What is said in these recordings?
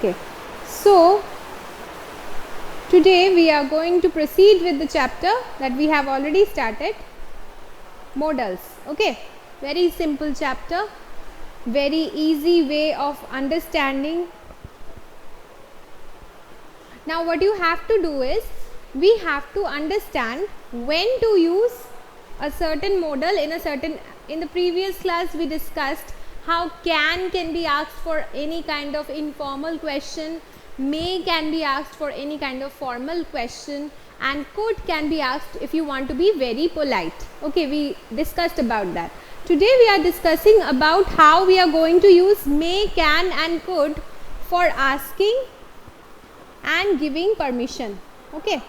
Okay, so today we are going to proceed with the chapter that we have already started, modals. Okay, very simple chapter, very easy way of understanding. Now what you have to do is, we have to understand when to use a certain modal in the previous class we discussed how can be asked for any kind of informal question, may can be asked for any kind of formal question, and could can be asked if you want to be very polite. Okay, we discussed about that. Today we are discussing about how we are going to use may, can and could for asking and giving permission. Okay,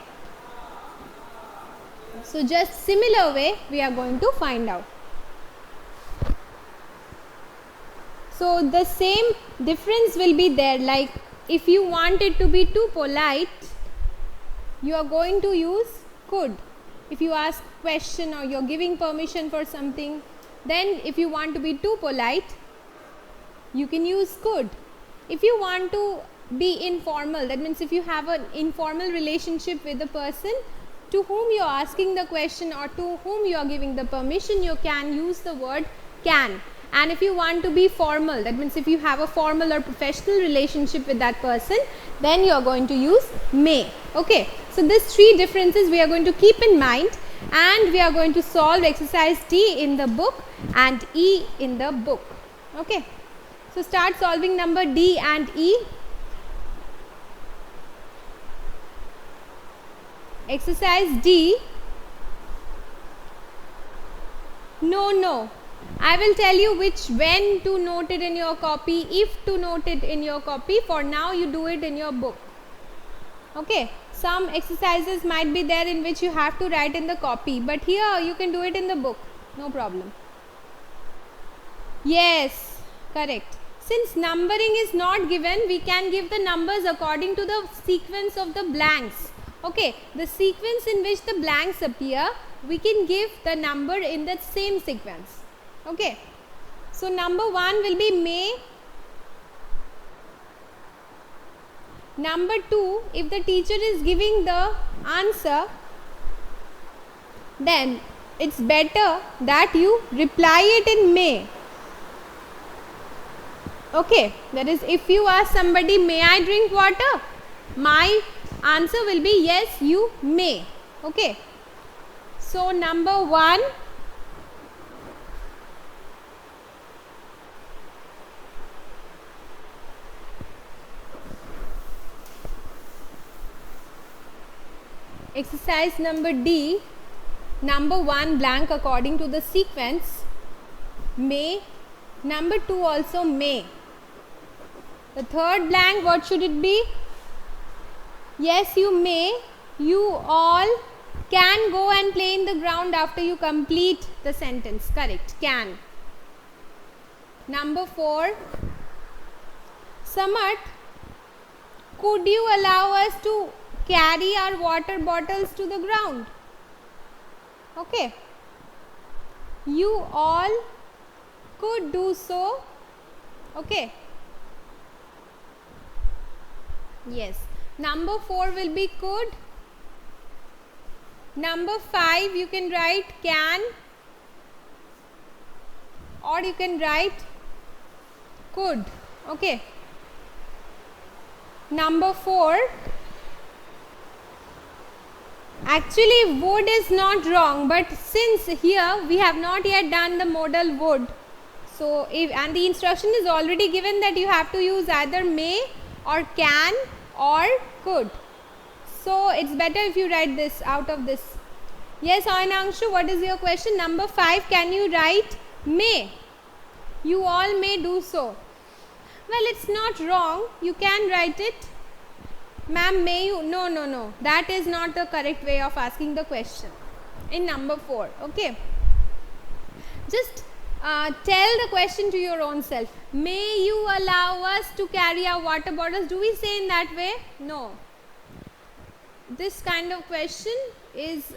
so just similar way we are going to find out. So the same difference will be there, like if you want it to be too polite, you are going to use could. If you ask question or you're giving permission for something, then if you want to be too polite, you can use could. If you want to be informal, that means if you have an informal relationship with the person to whom you are asking the question or to whom you are giving the permission, you can use the word can. And if you want to be formal, that means if you have a formal or professional relationship with that person, then you are going to use may. Okay, so these three differences we are going to keep in mind, and we are going to solve exercise D in the book and E in the book. Okay, so start solving number D and E. Exercise D. No. I will tell you when to note it in your copy, if to note it in your copy. For now you do it in your book. Okay, some exercises might be there in which you have to write in the copy, but here you can do it in the book, no problem. Yes, correct. Since numbering is not given, we can give the numbers according to the sequence of the blanks. Okay, the sequence in which the blanks appear, we can give the number in that same sequence. Okay, so number 1 will be may. Number 2, if the teacher is giving the answer, then it's better that you reply it in may. Okay, that is, if you ask somebody, may I drink water? My answer will be yes, you may. Okay, so number 1, exercise number D, number 1 blank according to the sequence, may. Number 2 also may. The third blank, what should it be? Yes, you may. You all can go and play in the ground after you complete the sentence. Correct, can. Number 4, Samarth, could you allow us to carry our water bottles to the ground? Okay, you all could do so. Okay, yes. Number 4 will be could. Number 5 you can write can, or you can write could. Okay, number 4, actually would is not wrong, but since here we have not yet done the modal would, so and the instruction is already given that you have to use either may or can or could, so it's better if you write this out of this. Yes, Ainangshu, what is your question? Number 5, can you write may? You all may do so. Well, it's not wrong, you can write it. Ma'am, may you? No, that is not the correct way of asking the question in number 4. Okay, just tell the question to your own self. May you allow us to carry our water bottles? Do we say in that way? No. This kind of question is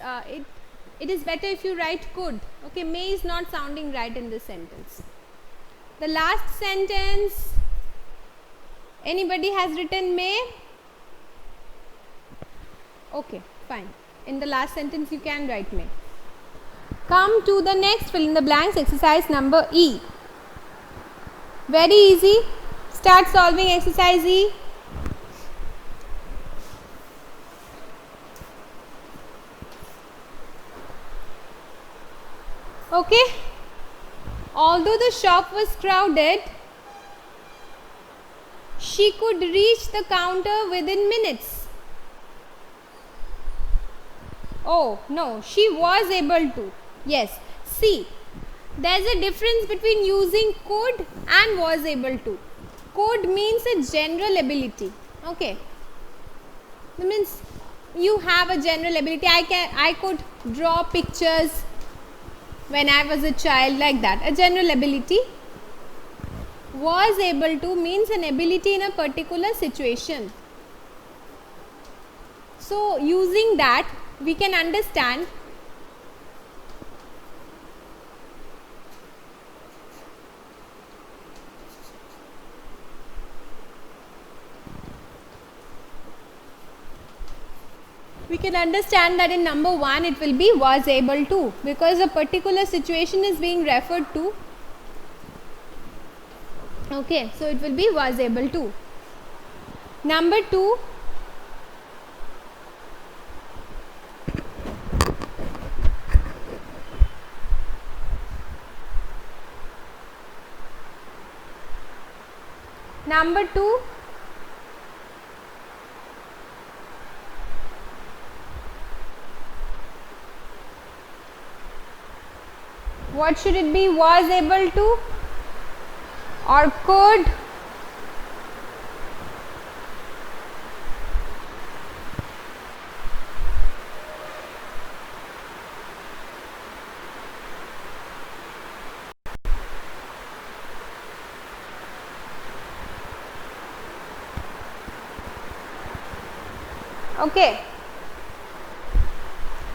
it is better if you write could. Okay, may is not sounding right in this sentence. The last sentence, Anybody has written may? Okay, fine. In the last sentence you can write may. Come to the next fill in the blanks exercise number E. Very easy. Start solving exercise E. Okay. Although the shop was crowded, she could reach the counter within minutes. Oh, no, she was able to. Yes. See, there's a difference between using could and was able to. Could means a general ability. Okay. That means you have a general ability. I could draw pictures when I was a child, like that. A general ability. Was able to means an ability in a particular situation. So using that we can understand that in number 1 it will be was able to, because a particular situation is being referred to. Okay, so it will be was able to. Number 2, what should it be? Was able to or could? Okay.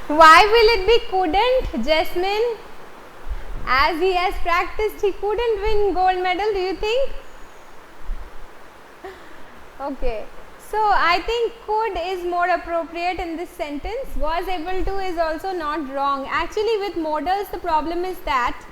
Why will it be couldn't, Jasmine? As he has practiced, he couldn't win gold medal, do you think? Okay. So, I think could is more appropriate in this sentence. Was able to is also not wrong. Actually, with modals, the problem is that,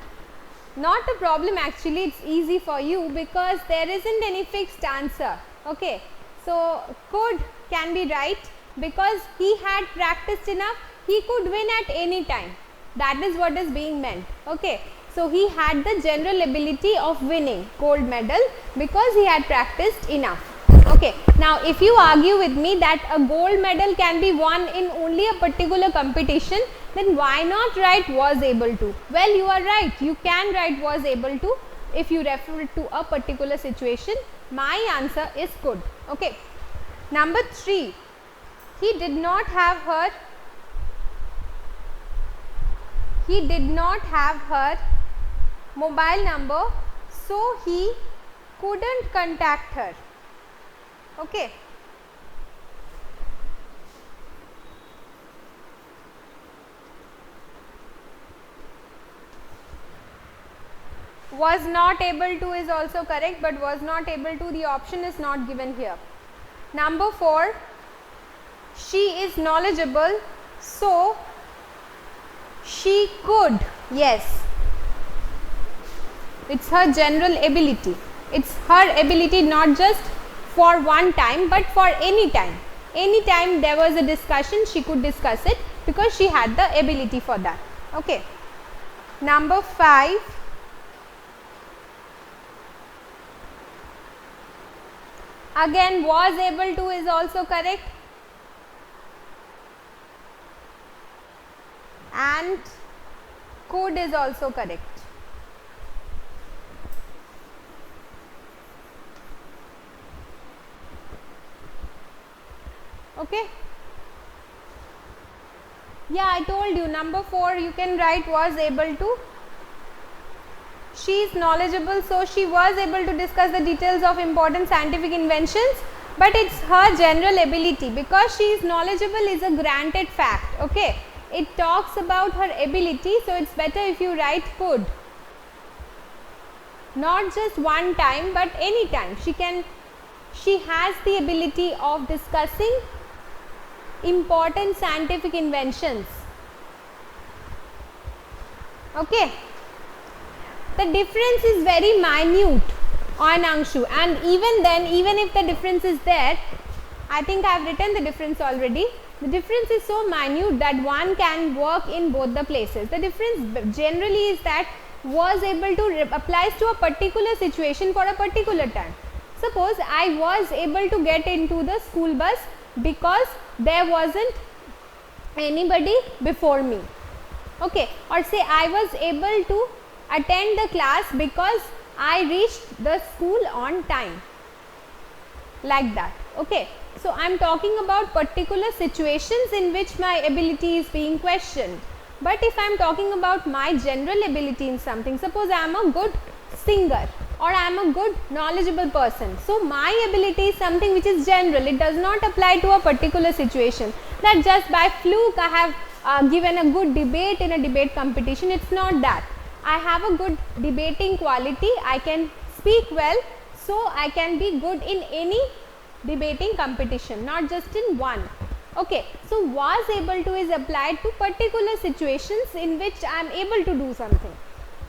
not a problem actually, it's easy for you because there isn't any fixed answer. Okay. So, could can be right because he had practiced enough, he could win at any time. That is what is being meant. Okay. So, he had the general ability of winning gold medal because he had practiced enough. Okay. Now, if you argue with me that a gold medal can be won in only a particular competition, then why not write was able to? Well, you are right. You can write was able to if you refer to a particular situation. My answer is could. Okay. Number 3, he did not have her mobile number, so he couldn't contact her. Okay. Was not able to is also correct, but was not able to, the option is not given here. Number 4, she is knowledgeable, so she could. Yes, it's her general ability. It's her ability not just for one time but for any time. Any time there was a discussion, she could discuss it because she had the ability for that. Okay. Number 5, again was able to is also correct, and could is also correct. Okay. Yeah, I told you number 4 you can write was able to. She is knowledgeable, so she was able to discuss the details of important scientific inventions, but it's her general ability because she is knowledgeable is a granted fact. Okay. It talks about her ability, so it's better if you write could. Not just one time but any time. She can She has the ability of discussing important scientific inventions. Okay. The difference is very minute on Anshu, and even then, even if the difference is there, I think I have written the difference already. The difference is so minute that one can work in both the places. The difference generally is that was able to applies to a particular situation for a particular time. Suppose I was able to get into the school bus because there wasn't anybody before me. Okay, or say I was able to attend the class because I reached the school on time, like that. Okay, so I am talking about particular situations in which my ability is being questioned. But if I am talking about my general ability in something, suppose I am a good singer or I am a good knowledgeable person, so my ability is something which is general, it does not apply to a particular situation, that just by fluke I have given a good debate in a debate competition. It's not that. I have a good debating quality, I can speak well, so I can be good in any debating competition, not just in one. Okay, so was able to is applied to particular situations in which I am able to do something,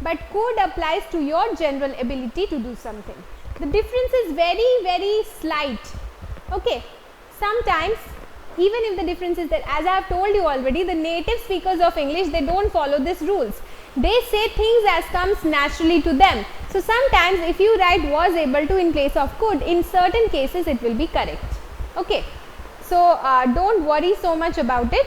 but could applies to your general ability to do something. The difference is very slight. Okay, sometimes even if the difference is there, as I have told you already, the native speakers of English, they don't follow these rules. They say things as comes naturally to them. So sometimes if you write was able to in place of could, in certain cases it will be correct. Okay, so don't worry so much about it.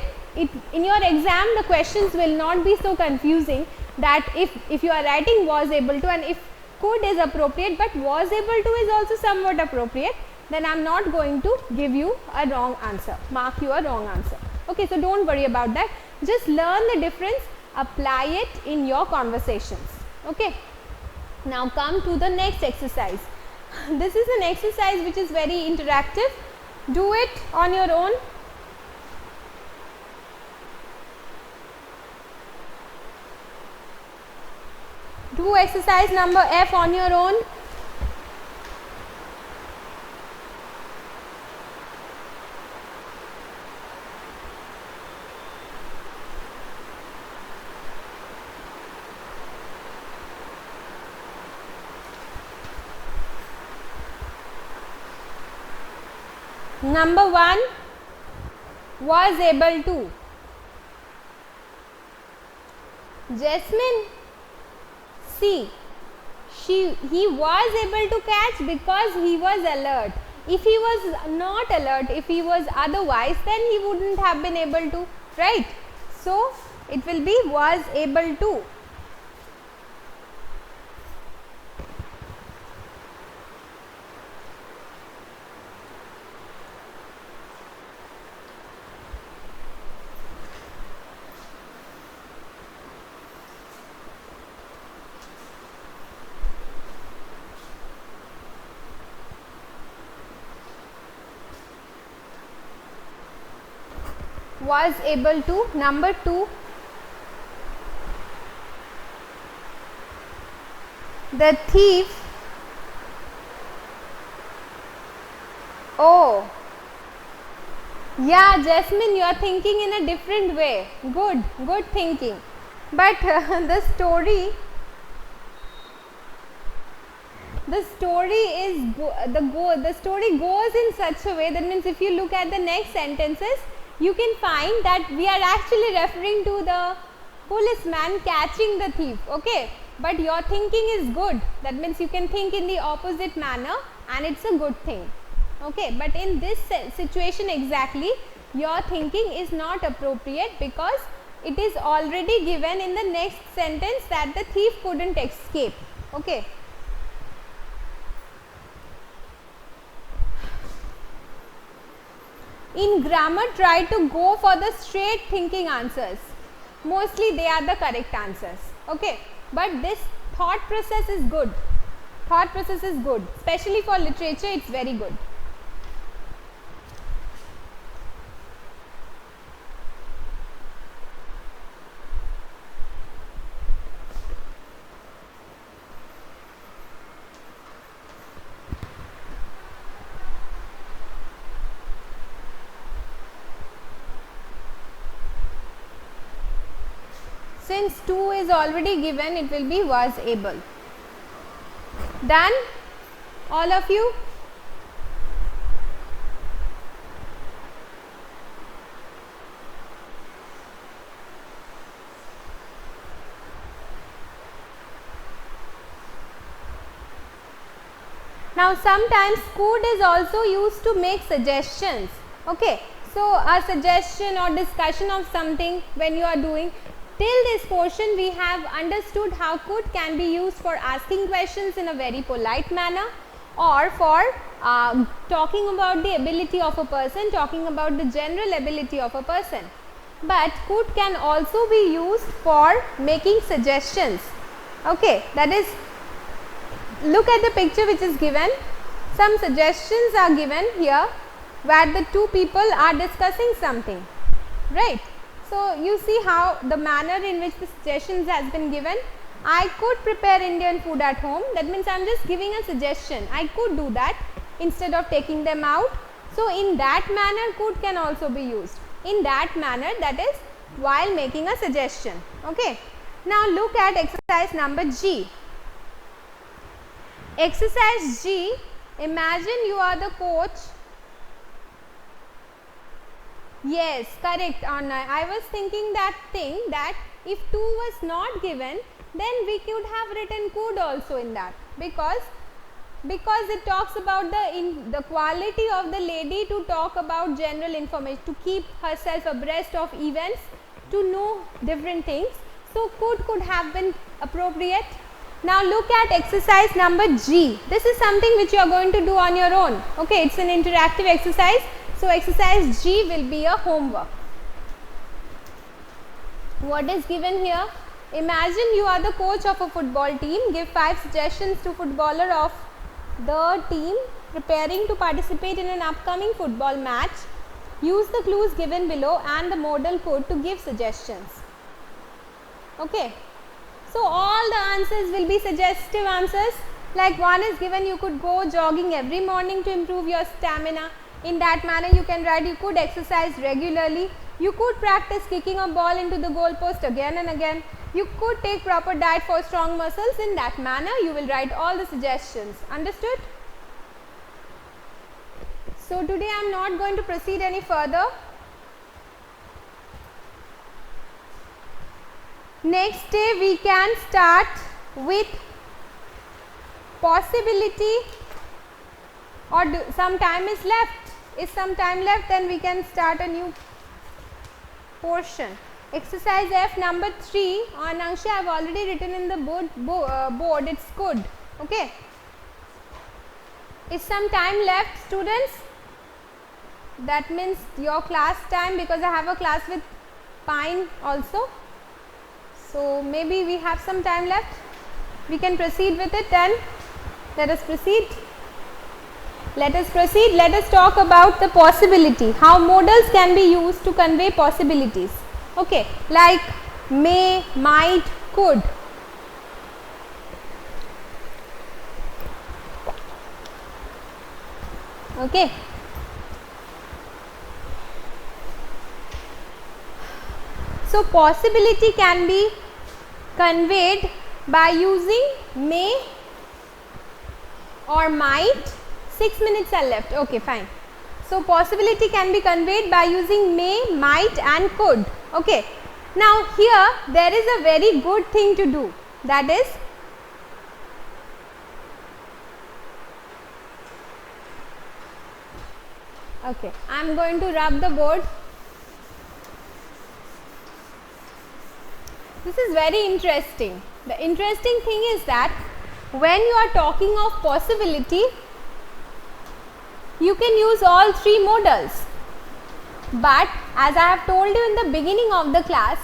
In your exam the questions will not be so confusing, that if you are writing was able to and if could is appropriate but was able to is also somewhat appropriate, then I am not going to give you a wrong answer, mark you a wrong answer. Okay, so don't worry about that. Just learn the difference, apply it in your conversations. Okay. Now come to the next exercise. This is an exercise which is very interactive. Do it on your own. Do exercise number F on your own. Number 1, was able to. Jasmine, see, he was able to catch because he was alert. If he was not alert, if he was otherwise, then he wouldn't have been able to, right? So it will be was able to. Was able to. Number 2, the thief, oh yeah Jasmine, you are thinking in a different way. Good thinking, but the story goes in such a way, that means if you look at the next sentences, you can find that we are actually referring to the policeman catching the thief. Okay, but your thinking is good, that means you can think in the opposite manner and it's a good thing. Okay, but in this situation exactly your thinking is not appropriate, because it is already given in the next sentence that the thief couldn't escape. Okay. In grammar, try to go for the straight thinking answers. Mostly they are the correct answers. Okay, but this thought process is good. Thought process is good, especially for literature, it's very good. Since 2 is already given, it will be was able. Done? All of you? Now sometimes could is also used to make suggestions. Okay, so a suggestion or discussion of something when you are doing. Till this portion we have understood how could can be used for asking questions in a very polite manner, or for talking about the ability of a person, talking about the general ability of a person. But could can also be used for making suggestions. Okay, that is, look at the picture which is given. Some suggestions are given here where the two people are discussing something, right? So you see how the manner in which the suggestions has been given. I could prepare Indian food at home. That means I am just giving a suggestion. I could do that instead of taking them out. So in that manner could can also be used. In that manner, that is while making a suggestion. Okay. Now look at exercise number G. Exercise G, imagine you are the coach. Yes, correct, Anna. I was thinking that thing, that if 2 was not given, then we could have written could also in that, because it talks about the quality of the lady to talk about general information, to keep herself abreast of events, to know different things. So could have been appropriate. Now look at exercise number G. This is something which you are going to do on your own. Okay, it's an interactive exercise. So exercise G will be a homework. What is given here? Imagine you are the coach of a football team. Give 5 suggestions to footballer of the team preparing to participate in an upcoming football match. Use the clues given below and the modal code to give suggestions. Okay. So all the answers will be suggestive answers. Like one is given, you could go jogging every morning to improve your stamina. In that manner you can write, you could exercise regularly. You could practice kicking a ball into the goal post again and again. You could take proper diet for strong muscles. In that manner you will write all the suggestions. Understood? So today I am not going to proceed any further. Next day we can start with possibility, or some time is left. If some time left, then we can start a new portion. Exercise F number 3 on Angsha, I have already written in the board, it's could. Okay. Is some time left, students? That means your class time, because I have a class with Pine also. So maybe we have some time left. We can proceed with it then. Let us proceed. Let us proceed. Let us talk about the possibility. How modals can be used to convey possibilities. Okay, like may, might, could. Okay. So possibility can be conveyed by using may or might. 6 minutes are left. Okay, fine. So possibility can be conveyed by using may, might and could. Okay. Now here there is a very good thing to do. That is, okay, I am going to rub the board. This is very interesting. The interesting thing is that when you are talking of possibility, you can use all 3 modals. But as I have told you in the beginning of the class,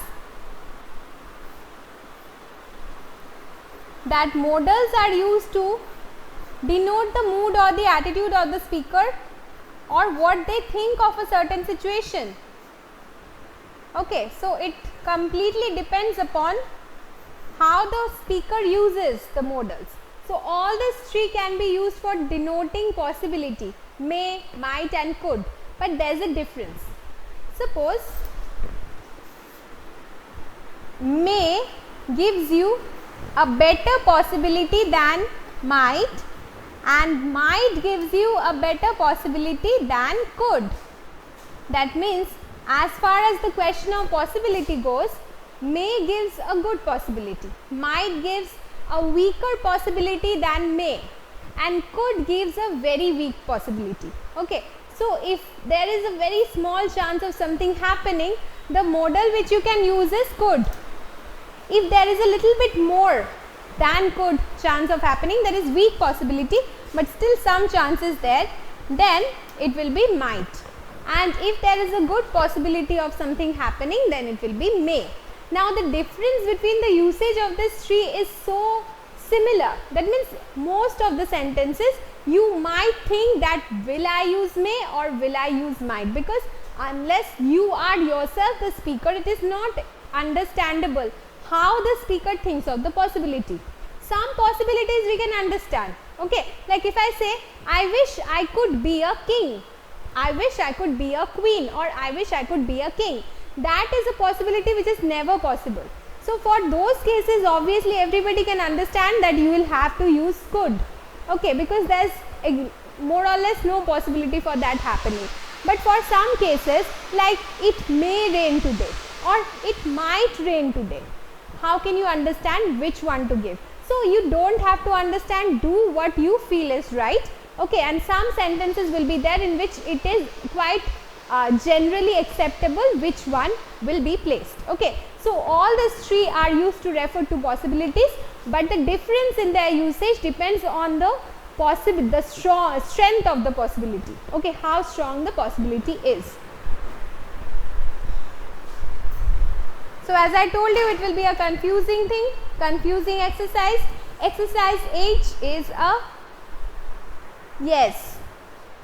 that modals are used to denote the mood or the attitude of the speaker, or what they think of a certain situation. Okay, so it completely depends upon how the speaker uses the modals. So all these 3 can be used for denoting possibility, may, might and could, but there is a difference. Suppose may gives you a better possibility than might, and might gives you a better possibility than could. That means as far as the question of possibility goes, may gives a good possibility, might gives a weaker possibility than may, and could gives a very weak possibility. Okay, so if there is a very small chance of something happening, the model which you can use is could. If there is a little bit more than could chance of happening, there is weak possibility, but still some chance is there, then it will be might. And if there is a good possibility of something happening, then it will be may. Now the difference between the usage of this tree is so similar. That means most of the sentences you might think that will I use may or will I use might, because unless you are yourself the speaker, it is not understandable how the speaker thinks of the possibility. Some possibilities we can understand. Okay, like if I say I wish I could be a king, I wish I could be a queen, or I wish I could be a king. That is a possibility which is never possible. So for those cases, obviously everybody can understand that you will have to use could. Okay, because there is more or less no possibility for that happening. But for some cases, like it may rain today or it might rain today, how can you understand which one to give? So you don't have to understand, do what you feel is right. Okay, and some sentences will be there in which it is quite generally acceptable which one will be placed. Okay, so all these three are used to refer to possibilities, but the difference in their usage depends on the strength of the possibility. Okay, how strong the possibility is. So as I told you, it will be a confusing thing, confusing exercise. Exercise H is a yes.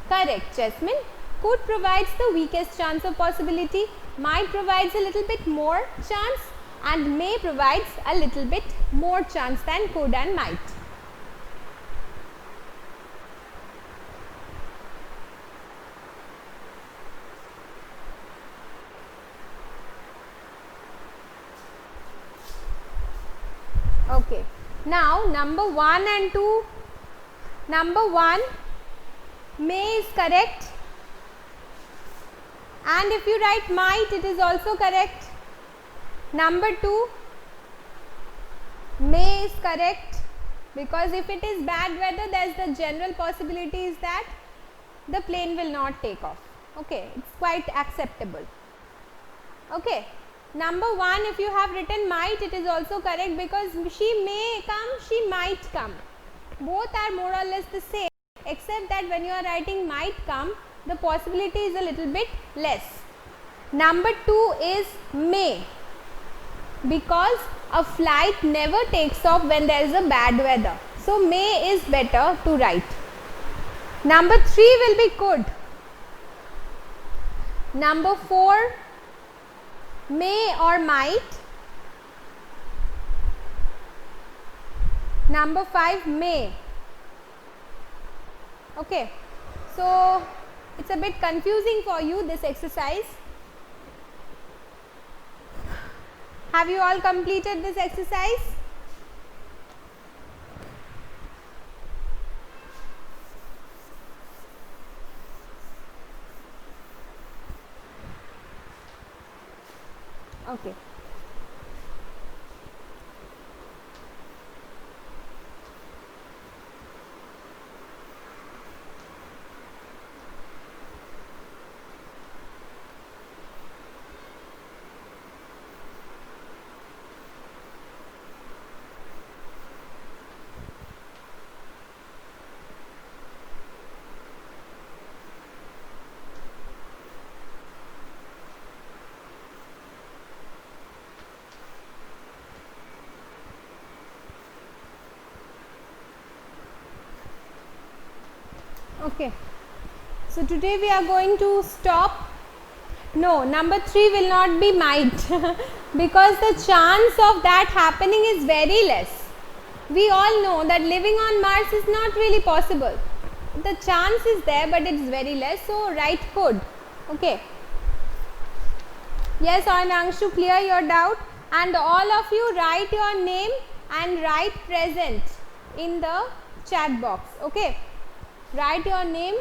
Correct, Jasmine. Could provides the weakest chance of possibility, might provides a little bit more chance, and may provides a little bit more chance than could and might. Okay. Now number 1 and 2. Number 1, may is correct, and if you write might, it is also correct. Number 2, may is correct, because if it is bad weather, there is the general possibility is that the plane will not take off. Okay, it's quite acceptable. Okay. Number 1, if you have written might, it is also correct, because she may come, she might come. Both are more or less the same, except that when you are writing might come, the possibility is a little bit less. Number 2 is may, because a flight never takes off when there is a bad weather. So may is better to write. Number 3 will be could. Number 4, may or might. Number 5, may. Okay, so it's a bit confusing for you, this exercise. Have you all completed this exercise? Okay. Okay, so today we are going to stop. No, number 3 will not be might because the chance of that happening is very less. We all know that living on Mars is not really possible. The chance is there, but it is very less, so write could. Okay. Yes, Anangshu, clear your doubt. and all of you write your name and write present in the chat box. Okay, write your name